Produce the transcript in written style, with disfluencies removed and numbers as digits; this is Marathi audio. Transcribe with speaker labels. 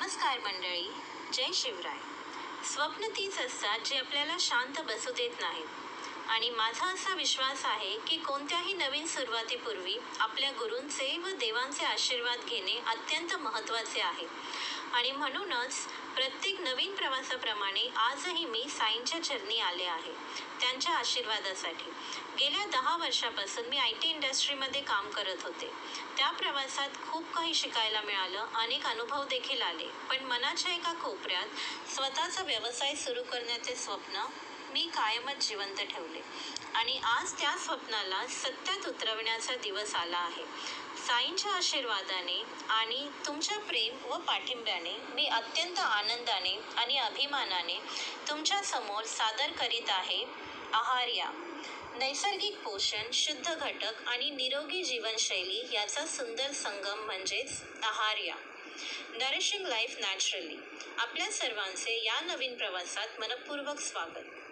Speaker 1: नमस्कार मंडळी, जय शिवराय. स्वप्न तीच असतात जे आपल्याला शांत बसू देत नाहीत आणि माझा असा विश्वास आहे की कोणत्याही नवीन सुरुवातीपूर्वी आपल्या गुरूंचे व देवांचे आशीर्वाद घेणे अत्यंत महत्त्वाचे आहे. आणि म्हणूनच प्रत्येक नवीन प्रवासाप्रमाणे आजही मी साईंच्या चरणी आले आहे, त्यांच्या आशीर्वादासाठी. गेल्या 10 वर्षापासून मी IT इंडस्ट्रीमध्ये काम करत होते. त्या प्रवासात खूप काही शिकायला मिळालं, अनेक अनुभव देखील आले. पण मनाच्या एका कोपऱ्यात स्वतःचा व्यवसाय सुरू करण्याचे स्वप्न मी कायमच जिवंत ठेवले. आणि आज त्या स्वप्नाला सत्यात उतरवण्याचा दिवस आला आहे. साईंच्या आशीर्वादाने आणि तुमच्या प्रेम व पाठिंब्याने मी अत्यंत आनंदाने आणि अभिमानाने तुमच्या समोर सादर करीत आहे आहार्या. नैसर्गिक पोषण, शुद्ध घटक आणि निरोगी जीवनशैली याचा सुंदर संगम म्हणजेच आहार्या. Nourishing life naturally. आपल्या सर्वांचे या नवीन प्रवासात मनःपूर्वक स्वागत.